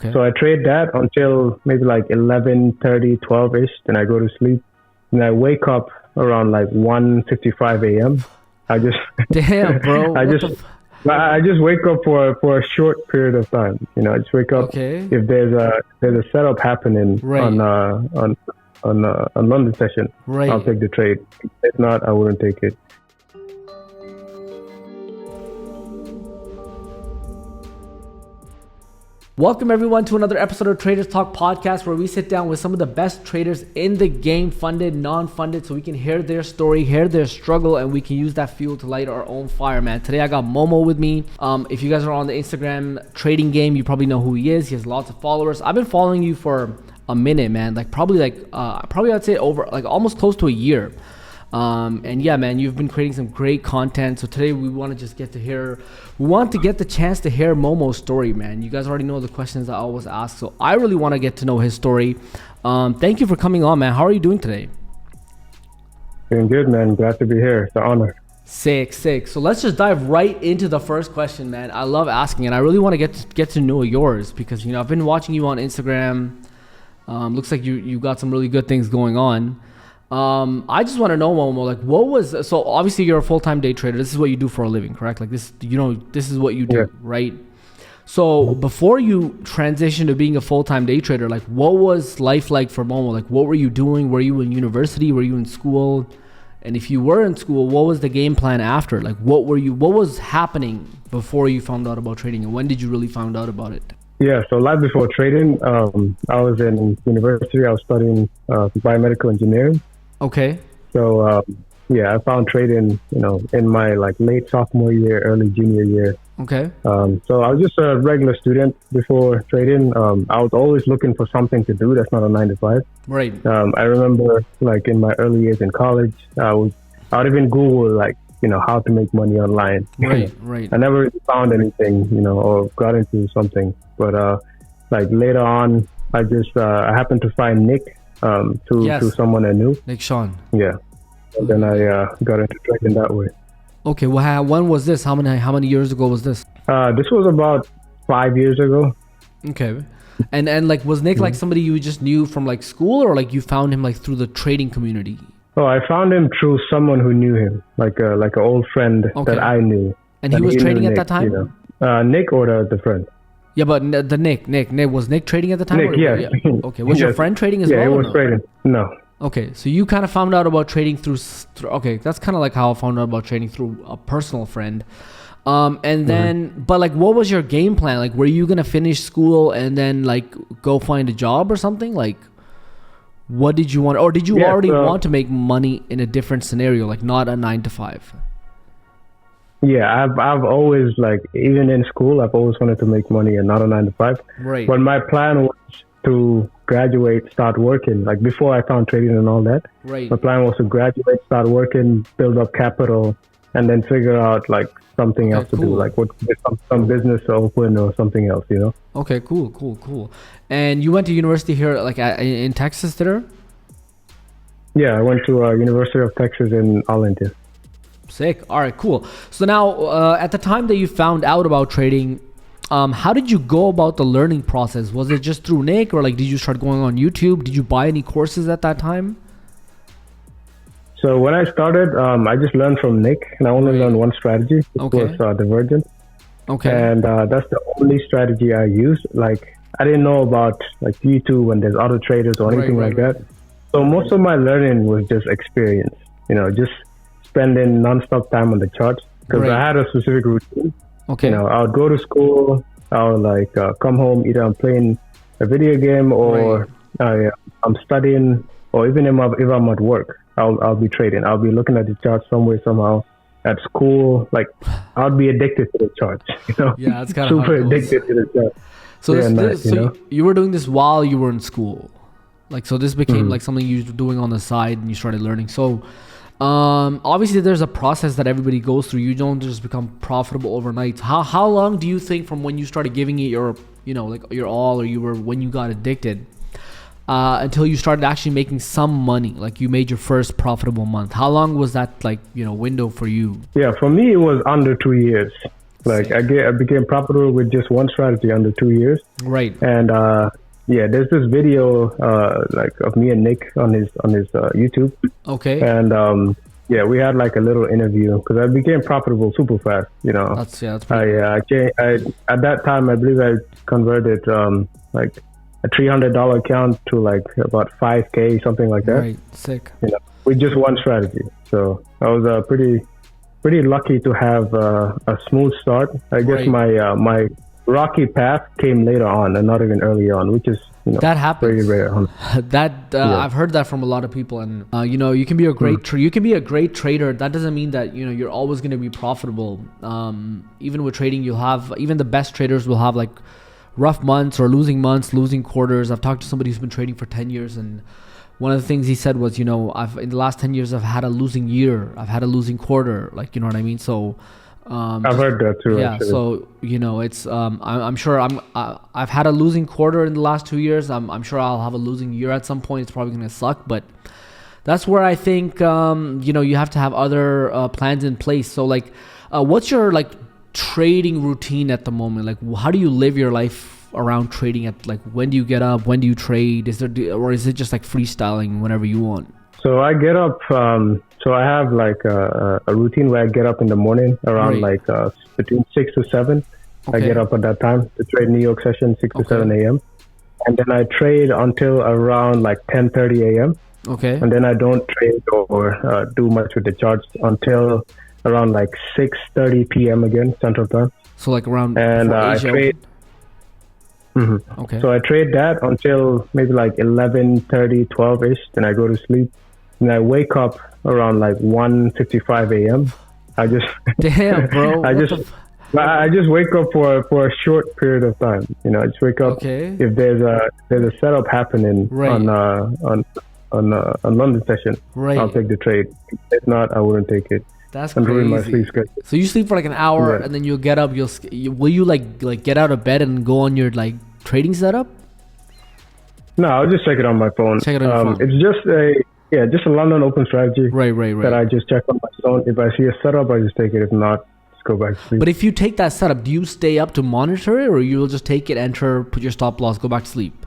Okay. So I trade that until maybe like 11:30, 12ish. Then I go to sleep. And I wake up around like 1:55 a.m. I just, Damn, bro. I What the? just, I just wake up for a short period of time. I just wake up Okay. if there's a setup happening Right. on London session. Right. I'll take the trade. If not, I wouldn't take it. Welcome everyone to another episode of Traders Talk Podcast, where we sit down with some of the best traders in the game, funded, non-funded, so we can hear their story, hear their struggle, and we can use that fuel to light our own fire, man. Today I got Momo with me. If you guys are on the Instagram trading game, you probably know who he is. He has lots of followers. I've been following you for a minute, man. Probably I'd say over like almost close to a year. And yeah, man, you've been creating some great content. So today we want to get the chance to hear Momo's story, man. You guys already know the questions I always ask, so I really want to get to know his story. Thank you for coming on, man. How are you doing today? Doing good, man. Glad to be here. It's an honor. Sick. So let's just dive right into the first question, man. I love asking, and I really want to get to know yours because I've been watching you on Instagram. Looks like you got some really good things going on. I just want to know, Momo, so obviously you're a full-time day trader. This is what you do for a living, correct? Like this, this is what you do, Yeah. right? So before you transitioned to being a full-time day trader, like what was life like for Momo? Like what were you doing? Were you in university? Were you in school? And if you were in school, what was the game plan after? Like what was happening before you found out about trading, and when did you really find out about it? Yeah, so life before trading, I was in university. I was studying biomedical engineering. Okay. So I found trading, in my like late sophomore year, early junior year. Okay. So I was just a regular student before trading. I was always looking for something to do that's not a 9 to 5. Right. I remember like in my early years in college, I would even Google like how to make money online. Right. I never really found anything, or got into something. But like later on, I happened to find Nick. To someone I knew. Nick Sean. Yeah. And then I got into trading that way. Okay, well, when was this? How many years ago was this? This was about 5 years ago. Okay. And like, was Nick like somebody you just knew from like school, or like you found him like through the trading community? Oh, I found him through someone who knew him, like an old friend that I knew. And he was trading at that time? Nick or the friend? Yeah, but the Nick, was Nick trading at the time? Nick, yes. Yeah. Okay, was your friend trading as well? Yeah, he was trading. No. Okay, so you kind of found out about trading through okay, that's kind of like how I found out about trading through a personal friend. And then, but like, what was your game plan? Like, were you going to finish school and then like go find a job or something? Like, what did you want? Or did you already want to make money in a different scenario, like not a 9 to 5? Yeah, I've always, like, even in school, I've always wanted to make money and not a 9 to 5. Right. But my plan was to graduate, start working. Like before I found trading and all that. Right. My plan was to graduate, start working, build up capital, and then figure out like something else to do, like some business to open or something else, Okay, cool. And you went to university here, like in Texas, there? Yeah, I went to University of Texas in Arlington. Sick. All right, cool. So now, at the time that you found out about trading, how did you go about the learning process? Was it just through Nick, or like did you start going on YouTube? Did you buy any courses at that time? So when I started, I just learned from Nick, and I only learned one strategy, which was divergence. Okay. And that's the only strategy I used. Like I didn't know about like YouTube and there's other traders or anything like that. So most of my learning was just experience. Just spending non-stop time on the charts because I had a specific routine. Okay. I would go to school, I would like come home, either I'm playing a video game or I'm studying, or even if I'm at work, I'll be trading. I'll be looking at the charts somewhere, somehow. At school, like I'll be addicted to the charts. Yeah, that's kind of super addicted to the charts. So, you were doing this while you were in school, like so this became like something you were doing on the side, and you started learning. So. Obviously there's a process that everybody goes through. You don't just become profitable overnight. How long do you think from when you started giving it your, like your all, or when you got addicted, until you started actually making some money, like you made your first profitable month? How long was that window for you? Yeah, for me, it was under 2 years. Like Sick. I became profitable with just one strategy under 2 years. Right. And yeah, there's this video like of me and Nick on his YouTube, Okay. and yeah, we had like a little interview because I became profitable super fast. You know, That's pretty cool. I at that time I believe I converted like a $300 account to like about 5K, something like that. Right. Sick. You know, with just one strategy. So I was pretty lucky to have a smooth start. I guess Right. my rocky path came later on and not even early on, which is That very happens. rare. That Yeah. I've heard that from a lot of people, and you can be a great trader. That doesn't mean that you're always going to be profitable. Even with trading, you'll have even the best traders will have like rough months or losing months, losing quarters. I've talked to somebody who's been trading for 10 years, and one of the things he said was, I've in the last 10 years I've had a losing year, I've had a losing quarter, like, you know what I mean? So I've heard that too. yeah, Actually. so it's I'm sure I've had a losing quarter in the last 2 years. I'm sure I'll have a losing year at some point. It's probably gonna suck, but that's where I think you have to have other plans in place. So like, what's your like trading routine at the moment? Like, how do you live your life around trading? At like, when do you get up? When do you trade? Or is it just like freestyling whenever you want? So I get up. So I have like a routine where I get up in the morning around Right. like between 6 to 7. I Okay. get up at that time to trade New York session 6 to Okay. 7 a.m. And then I trade until around like 10:30 a.m. Okay. And then I don't trade or do much with the charts until around like 6:30 p.m. again Central Time. So like around And before I Asia trade. open? Mhm. Okay. So I trade that until maybe like 11:30, 12ish. Then I go to sleep. And I wake up around like 1:55 a.m. I just Damn, bro. I What just the I just wake up for a short period of time. I just wake up Okay. if there's a setup happening Right. on London session. Right. I'll take the trade. If not, I wouldn't take it. That's I'm ruining my crazy. sleep schedule. So you sleep for like an hour Yeah. and then you'll get up. Will you like get out of bed and go on your like trading setup? No, I'll just check it on my phone. Check it on your phone. It's just a London open strategy Right. that I just check on my phone. If I see a setup, I just take it. If not, just go back to sleep. But if you take that setup, do you stay up to monitor it, or you'll just take it, enter, put your stop loss, go back to sleep?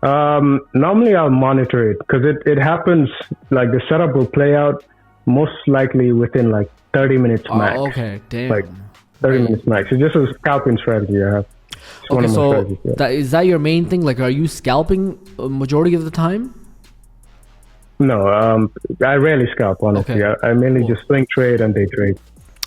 Normally I'll monitor it because it happens like the setup will play out most likely within like 30 minutes max. Oh, okay. Damn. Like 30 Right. minutes max. It's just a scalping strategy I have. It's one Okay, of my so strategies. Yeah. is that your main thing? Like, are you scalping a majority of the time? No, I rarely scalp, honestly. Okay. I mainly Cool. just swing trade and day trade.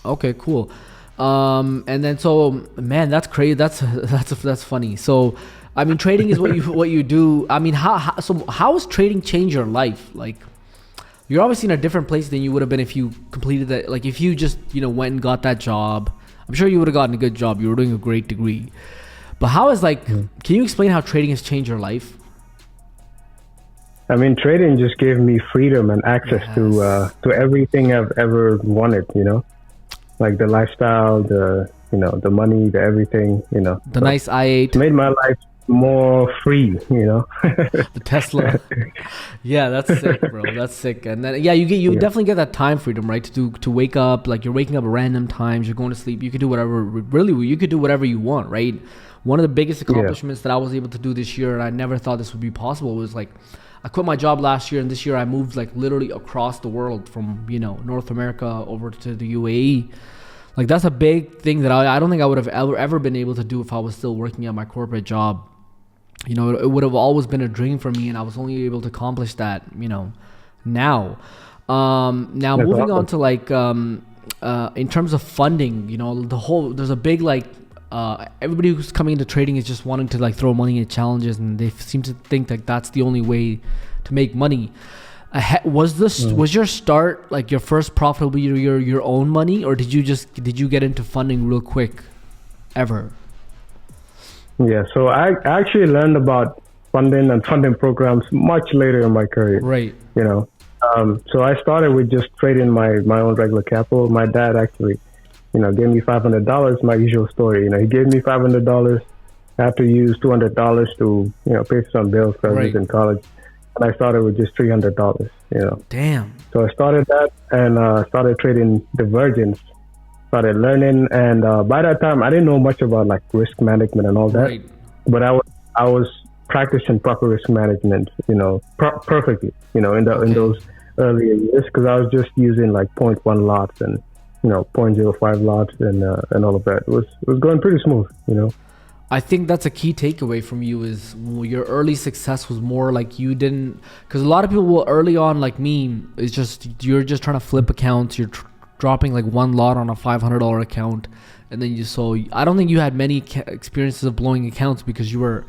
Okay, cool. And then so, man, that's crazy. That's funny. So, I mean, trading is what you do. I mean, how has trading changed your life? Like, you're obviously in a different place than you would have been if you completed that. Like, if you just went and got that job, I'm sure you would have gotten a good job. You were doing a great degree. But how is like? Can you explain how trading has changed your life? I mean, trading just gave me freedom and access to everything I've ever wanted. Like the lifestyle, the money, the everything. The So nice i8, it's made my life more free. the Tesla. Yeah, that's sick, bro. That's sick. And then you definitely get that time freedom, right? To wake up, like you're waking up at random times, you're going to sleep. You could do whatever. Really, you could do whatever you want, right? One of the biggest accomplishments that I was able to do this year, and I never thought this would be possible, was like I quit my job last year, and this year I moved like literally across the world from North America over to the UAE. Like that's a big thing that I don't think I would have ever been able to do if I was still working at my corporate job. It would have always been a dream for me, and I was only able to accomplish that now. Now That's moving on awesome. to like in terms of funding, there's a big like everybody who's coming into trading is just wanting to like throw money at challenges, and they seem to think that that's the only way to make money. Was your start like your first profitable your own money, or did you get into funding real quick ever? Yeah, so I actually learned about funding and funding programs much later in my career. Right. So I started with just trading my own regular capital. My dad actually, gave me $500. My usual story. He gave me $500. I had to use $200 to, pay for some bills because I was in college. And I started with just $300. Damn. So I started that and started trading divergence started learning, and by that time, I didn't know much about like risk management and all that. Right. But I was practicing proper risk management, perfectly, in those earlier years, because I was just using like point 0.1 lots and 0.05 lots and all of that. It was going pretty smooth. I think that's a key takeaway from you is your early success was more like you didn't, because a lot of people will early on like me is just you're just trying to flip accounts, you're dropping like one lot on a $500 account, and then I don't think you had many experiences of blowing accounts because you were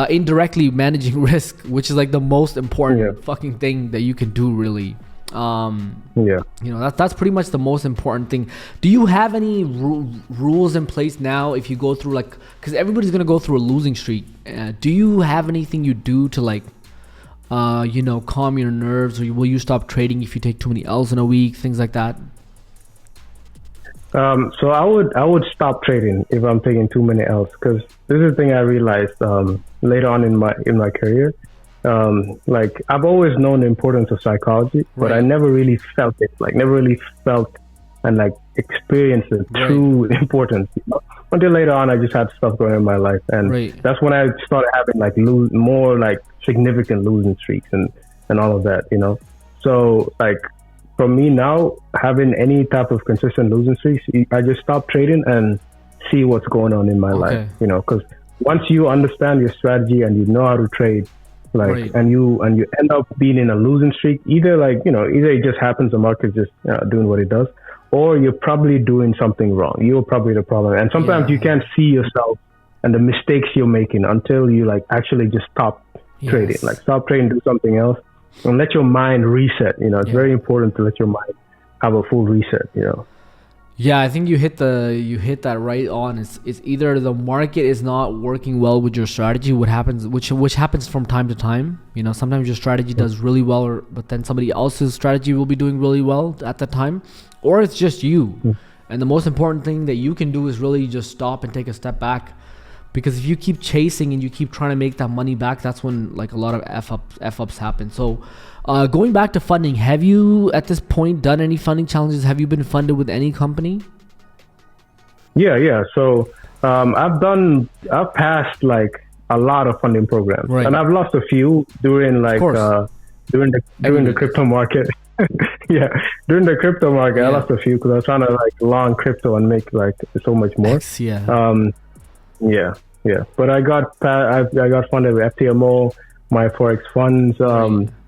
indirectly managing risk, which is like the most important fucking thing that you can do, really. That's pretty much the most important thing. Do you have any rules in place now if you go through like, because everybody's gonna go through a losing streak, do you have anything you do to like calm your nerves, or will you stop trading if you take too many L's in a week, things like that? So I would stop trading if I'm taking too many L's, because this is the thing I realized later on in my career. Like I've always known the importance of psychology, but I never really felt it. Like never really felt and like experienced the true importance. Until later on, I just had stuff going on in my life, and that's when I started having like more like significant losing streaks and all of that. So like for me now, having any type of consistent losing streaks, I just stop trading and see what's going on in my life. Because once you understand your strategy and you know how to trade, and you end up being in a losing streak, either it just happens, the market's just doing what it does, or you're probably doing something wrong. You're probably the problem. And sometimes you can't see yourself and the mistakes you're making until you like actually just stop trading. Like stop trading, do something else, and let your mind reset. It's very important to let your mind have a full reset. Yeah, I think you hit that right on. It's either the market is not working well with your strategy, which happens from time to time. Sometimes your strategy does really well, but then somebody else's strategy will be doing really well at the time, or it's just you. And the most important thing that you can do is really just stop and take a step back, because if you keep chasing and you keep trying to make that money back, that's when like a lot of f ups happen. So going back to funding, have you at this point done any funding challenges? Have you been funded with any company? Yeah. So I've passed like a lot of funding programs, and I've lost a few during like during the crypto market. During the crypto market, I lost a few because I was trying to like long crypto and make like so much more. But I got funded with FTMO, my Forex funds,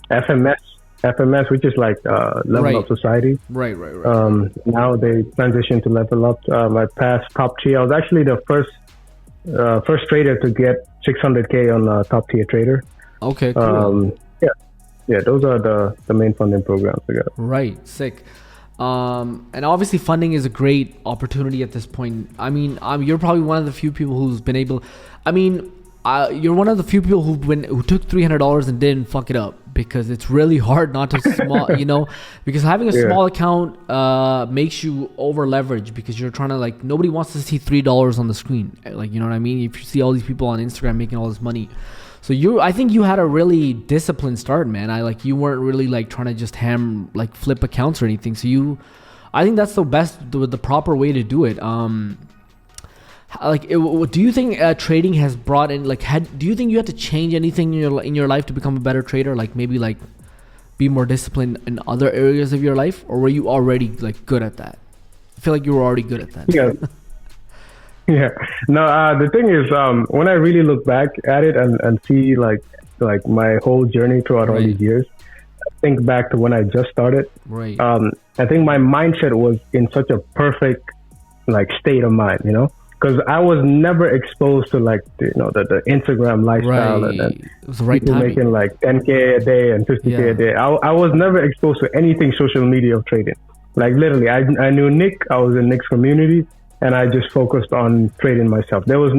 FMS, which is like Level Up Society. Right. Now they transitioned to Level Up. I passed top tier. I was actually the first trader to get 600K on top tier trader. Okay, cool. Those are the main funding programs I got. Right, sick. And obviously funding is a great opportunity at this point. I mean, you're probably one of the few people who's been able, you're one of the few people who took $300 and didn't fuck it up, because it's really hard not to because having a small account makes you over leverage, because you're trying to like, nobody wants to see $3 on the screen. Like, you know what I mean? If you see all these people on Instagram making all this money. So I think you had a really disciplined start, man. You weren't really like trying to just flip accounts or anything. So I think that's the proper way to do it. Do you think trading has brought in do you think you had to change anything in your life to become a better trader? Like maybe like be more disciplined in other areas of your life, or were you already like good at that? I feel like you were already good at that. Yeah. Yeah. No, the thing is, when I really look back at it and see like my whole journey throughout all these years, I think back to when I just started. Right. I think my mindset was in such a perfect like state of mind, because I was never exposed to like the Instagram lifestyle and it was the right people timing. Making like 10K a day and 50K a day. I was never exposed to anything social media of trading. Like literally, I knew Nick. I was in Nick's community. And I just focused on trading myself. There was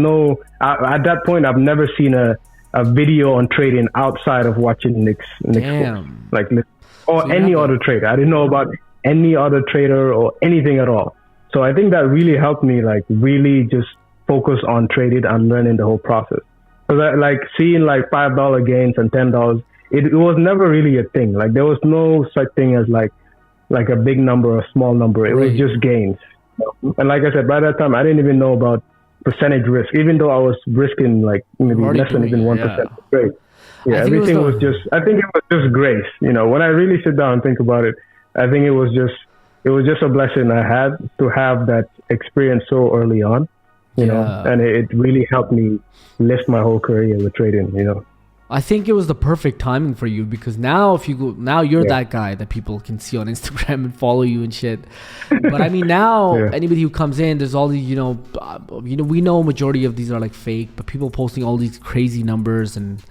at that point, I've never seen a video on trading outside of watching Nick's post, or any other trader. I didn't know about any other trader or anything at all. So I think that really helped me, like really just focus on trading and learning the whole process. Because like seeing like $5 gains and $10, it was never really a thing. Like there was no such thing as like a big number or a small number. It was just gains. And like I said, by that time, I didn't even know about percentage risk, even though I was risking like maybe Already less than doing even it, 1% yeah. trade. Yeah, I think it was everything was the just. I think it was just grace. When I really sit down and think about it, I think it was just a blessing I had to have that experience so early on. yeah. And it really helped me lift my whole career with trading. I think it was the perfect timing for you because now if you go now you're Yeah, that guy that people can see on Instagram and follow you and shit. But I mean now yeah, anybody who comes in, there's all these we know majority of these are like fake, but people posting all these crazy numbers and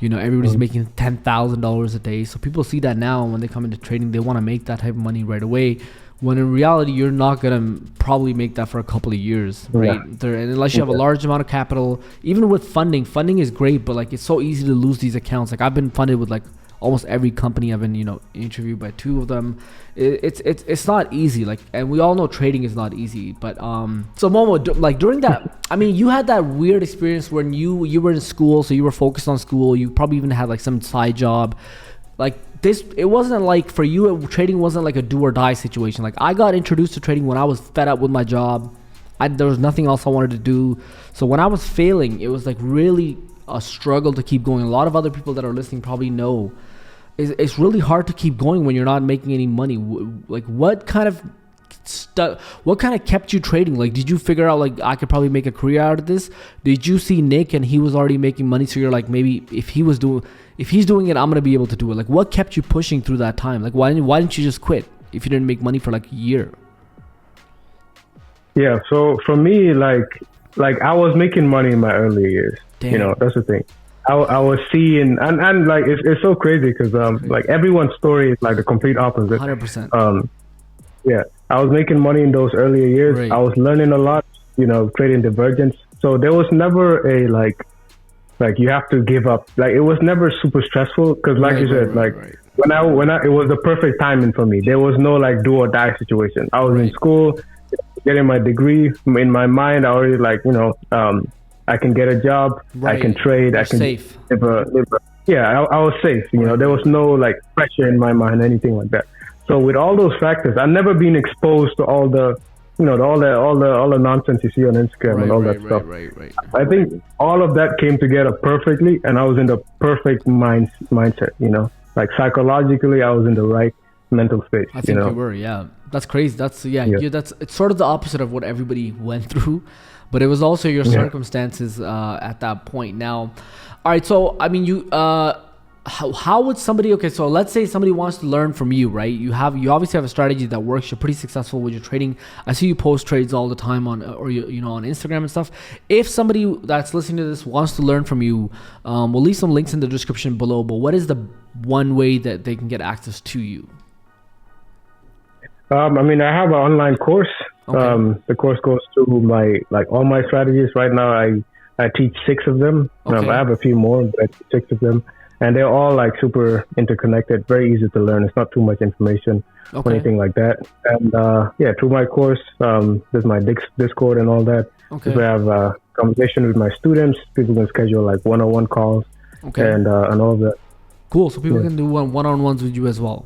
everybody's Mhm. making $10,000 a day. So people see that now and when they come into trading, they want to make that type of money right away. When in reality, you're not gonna probably make that for a couple of years, yeah, right? And unless you have a yeah, large amount of capital, even with funding is great, but like it's so easy to lose these accounts. Like I've been funded with like almost every company. I've been interviewed by two of them. It's not easy. Like, and we all know trading is not easy. But so Momo, like during that, I mean, you had that weird experience when you were in school, so you were focused on school. You probably even had like some side job like this. It wasn't like for you trading wasn't like a do or die situation. Like I got introduced to trading when I was fed up with my job. There was nothing else I wanted to do. So when I was failing, it was like really a struggle to keep going. A lot of other people that are listening probably know it's really hard to keep going when you're not making any money. Like what kind of kept you trading? Like did you figure out like I could probably make a career out of this? Did you see Nick and he was already making money, so you're like, maybe if he's doing it, I'm gonna be able to do it? Like what kept you pushing through that time? Like why didn't you just quit if you didn't make money for like a year? yeah. So for me, like I was making money in my early years. Damn. That's the thing. I was seeing, and like it's so crazy because like everyone's story is like the complete opposite. 100%. Yeah, I was making money in those earlier years. Right. I was learning a lot, trading divergence. So there was never a like you have to give up. Like it was never super stressful because, like you said, like right. when I it was the perfect timing for me. There was no like do or die situation. I was in Right. school, getting my degree. In my mind, I already like I can get a job, I can trade, You're I can safe. yeah, I was safe. There was no like pressure in my mind, anything like that. So with all those factors, I've never been exposed to all the, all the nonsense you see on Instagram and all that stuff. Right. I think all of that came together perfectly, and I was in the perfect mindset. Like psychologically, I was in the right mental space. I think you were, yeah. That's crazy. That's it's sort of the opposite of what everybody went through, but it was also your circumstances at that point. Now, all right. So I mean, how would somebody? Okay, so let's say somebody wants to learn from you, right? You obviously have a strategy that works. You're pretty successful with your trading. I see you post trades all the time on on Instagram and stuff. If somebody that's listening to this wants to learn from you, we'll leave some links in the description below. But what is the one way that they can get access to you? I mean, I have an online course. Okay. The course goes through all my strategies. Right now, I teach 6 of them. Okay. I have a few more, but I teach 6 of them, and they're all like super interconnected. Very easy to learn. It's not too much information or anything like that. And through my course, there's my Discord and all that. Okay. We have a conversation with my students. People can schedule like one-on-one calls. Okay. And all of that. Cool. So people can do one-on-ones with you as well.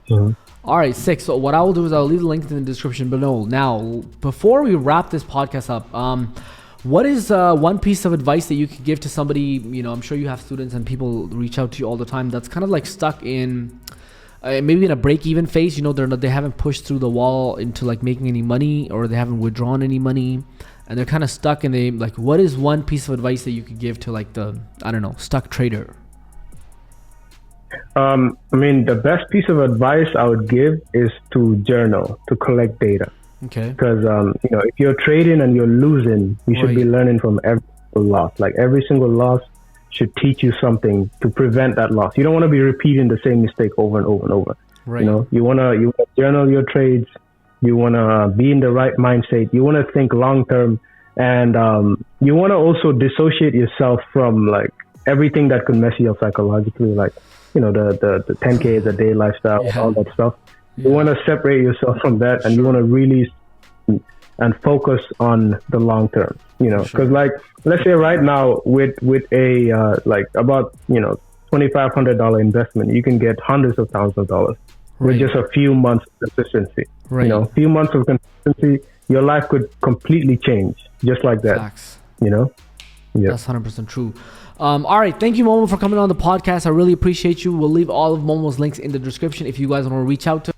Mm-hmm. All right, sick. So what I will do is I'll leave the link in the description below. Now, before we wrap this podcast up, what is one piece of advice that you could give to somebody? I'm sure you have students and people reach out to you all the time that's kind of like stuck in maybe in a break-even phase. They haven't pushed through the wall into like making any money, or they haven't withdrawn any money, and they're kind of stuck. And they like, what is one piece of advice that you could give to like the stuck trader? I mean, the best piece of advice I would give is to journal, to collect data. Okay. Because, if you're trading and you're losing, you should be learning from every single loss. Like every single loss should teach you something to prevent that loss. You don't want to be repeating the same mistake over and over and over. Right. You want to journal your trades. You want to be in the right mindset. You want to think long term, and you want to also dissociate yourself from like everything that could mess you up psychologically, like the 10K a day lifestyle, all that stuff. You want to separate yourself from that, and you want to really and focus on the long term. Because like let's say right now with a like about $2,500 investment, you can get hundreds of thousands of dollars. with Right. just a few months of consistency. Right. You know, a few months of consistency, your life could completely change just like that. Facts. You know? Yeah. That's 100% true. All right. Thank you, Momo, for coming on the podcast. I really appreciate you. We'll leave all of Momo's links in the description if you guys want to reach out to